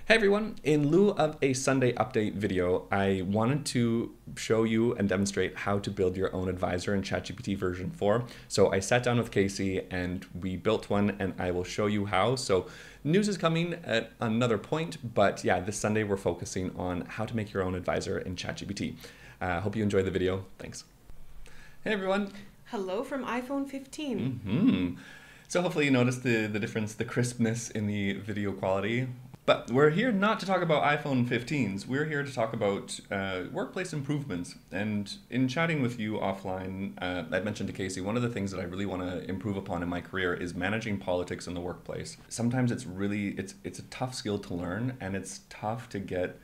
Hey everyone, in lieu of a Sunday update video, I wanted to show you and demonstrate how to build your own advisor in ChatGPT version 4. So I sat down with Casey and we built one and I will show you how. So news is coming at another point, but yeah, this Sunday we're focusing on how to make your own advisor in ChatGPT. Hope you enjoy the video. Thanks. Hey everyone. Hello from iPhone 15. So hopefully you noticed the difference, the crispness in the video quality. But we're here not to talk about iPhone 15s. We're here to talk about workplace improvements. And in chatting with you offline, I mentioned to Casey, one of the things that I really want to improve upon in my career is managing politics in the workplace. Sometimes it's a tough skill to learn, and it's tough to get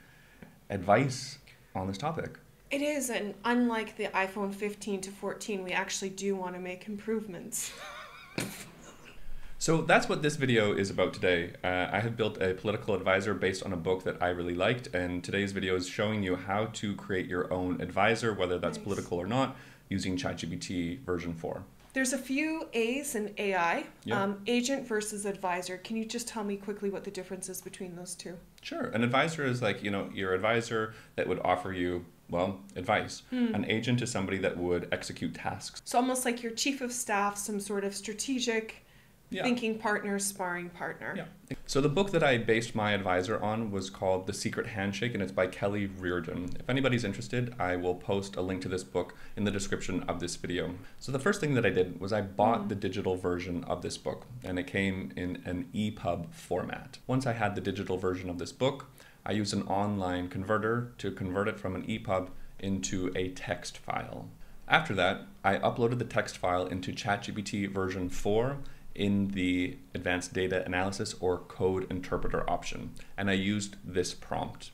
advice on this topic. It is, and unlike the iPhone 15 to 14, we actually do want to make improvements. So that's what this video is about today. I have built a political advisor based on a book that I really liked, and today's video is showing you how to create your own advisor, whether that's political or not, using ChatGPT version 4. There's a few A's in AI, Yep. agent versus advisor. Can you just tell me quickly what the difference is between those two? Sure. An advisor is like, your advisor that would offer you, well, advice. An agent is somebody that would execute tasks. So almost like your chief of staff, some sort of strategic thinking partner, sparring partner. Yeah. So the book that I based my advisor on was called The Secret Handshake, and it's by Kelley Reardon. If anybody's interested, I will post a link to this book in the description of this video. So the first thing that I did was I bought the digital version of this book, and it came in an EPUB format. Once I had the digital version of this book, I used an online converter to convert it from an EPUB into a text file. After that, I uploaded the text file into ChatGPT version 4 in the advanced data analysis or code interpreter option, and I used this prompt.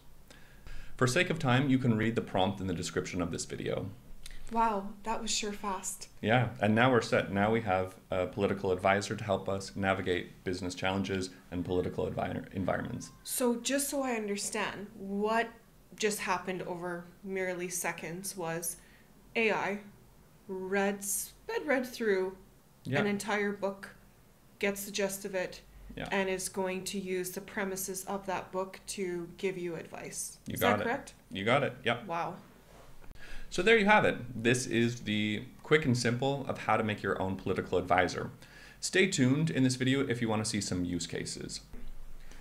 For sake of time, you can read the prompt in the description of this video. Wow, that was sure fast. Yeah, and now we're set. Now we have a political advisor to help us navigate business challenges and political environments. So just so I understand, what just happened over merely seconds was AI read through an entire book, gets the gist of it, and is going to use the premises of that book to give you advice. Is that correct? You got it. Yep. Wow. So there you have it. This is the quick and simple of how to make your own political advisor. Stay tuned in this video if you want to see some use cases.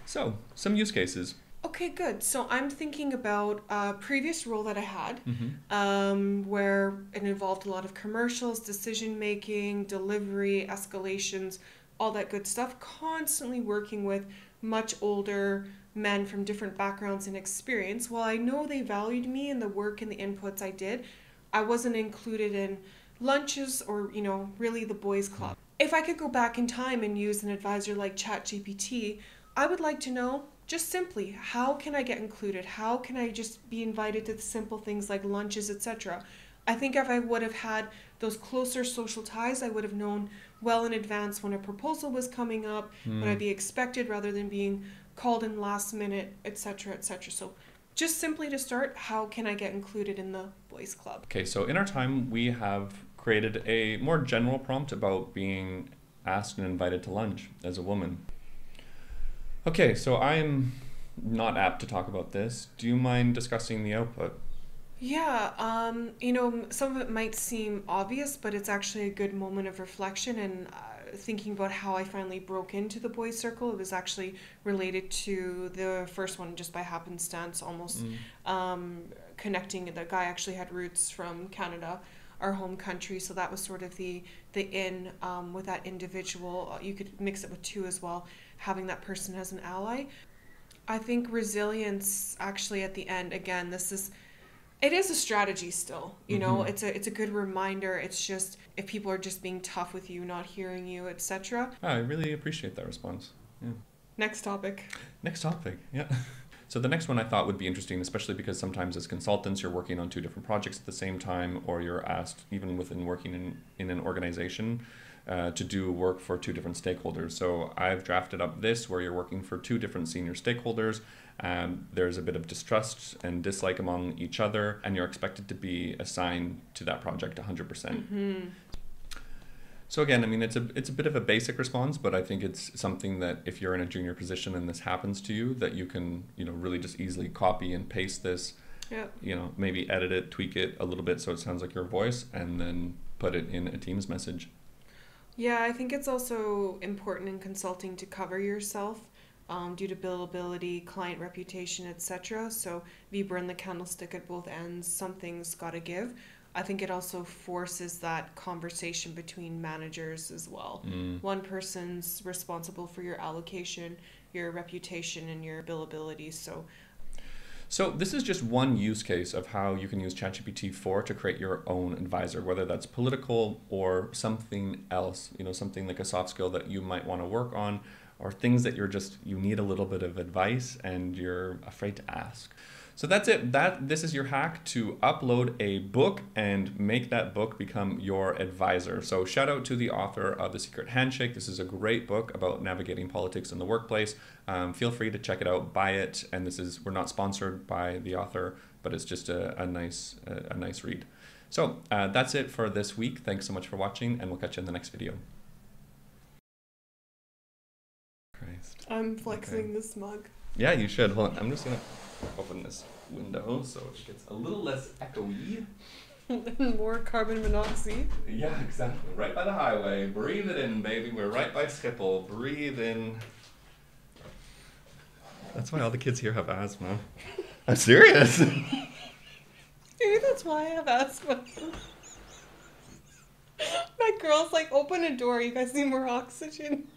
So, some use cases. Okay, good. So I'm thinking about a previous role that I had where it involved a lot of commercials, decision-making, delivery, escalations, all that good stuff, constantly working with much older men from different backgrounds and experience. While I know they valued me and the work and the inputs I did, I wasn't included in lunches or, really the boys' club. If I could go back in time and use an advisor like ChatGPT, I would like to know just simply, how can I get included? How can I just be invited to the simple things like lunches, etc.? I think if I would have had those closer social ties, I would have known well in advance when a proposal was coming up, when I'd be expected rather than being called in last minute, etc., etc. So just simply to start, how can I get included in the boys club? Okay, so in our time, we have created a more general prompt about being asked and invited to lunch as a woman. Okay, so I'm not apt to talk about this. Do you mind discussing the output? Yeah, some of it might seem obvious, but it's actually a good moment of reflection and thinking about how I finally broke into the boys' circle. It was actually related to the first one just by happenstance, almost connecting. The guy actually had roots from Canada, our home country, so that was sort of the in with that individual. You could mix it with two as well, having that person as an ally. I think resilience actually at the end, again, it is a strategy still, it's a good reminder. It's just if people are just being tough with you, not hearing you, etc. I really appreciate that response. Yeah. Next topic. Yeah. So the next one I thought would be interesting, especially because sometimes as consultants you're working on two different projects at the same time, or you're asked, even within working in an organization, to do work for two different stakeholders. So I've drafted up this where you're working for two different senior stakeholders. There's a bit of distrust and dislike among each other, and you're expected to be assigned to that project 100%. So again, I mean, it's a bit of a basic response, but I think it's something that if you're in a junior position and this happens to you, that you can, really just easily copy and paste this, Yeah. Maybe edit it, tweak it a little bit so it sounds like your voice, and then put it in a Teams message. Yeah, I think it's also important in consulting to cover yourself due to billability, client reputation, etc. So if you burn the candlestick at both ends, something's got to give. I think it also forces that conversation between managers as well. One person's responsible for your allocation, your reputation, and your billability. So this is just one use case of how you can use ChatGPT 4 to create your own advisor, whether that's political or something else, something like a soft skill that you might want to work on, or things that you need a little bit of advice and you're afraid to ask. So that's it. This is your hack to upload a book and make that book become your advisor. So shout out to the author of The Secret Handshake. This is a great book about navigating politics in the workplace. Feel free to check it out, buy it. And we're not sponsored by the author, but it's just a nice read. So that's it for this week. Thanks so much for watching, and we'll catch you in the next video. Christ. I'm flexing this mug. Yeah, you should. Hold on. I'm just going to open this window so it gets a little less echoey. More carbon monoxide. Yeah, exactly. Right by the highway. Breathe it in, baby. We're right by Schiphol. Breathe in. That's why all the kids here have asthma. I'm serious. Maybe that's why I have asthma. My girl's like, open a door. You guys need more oxygen.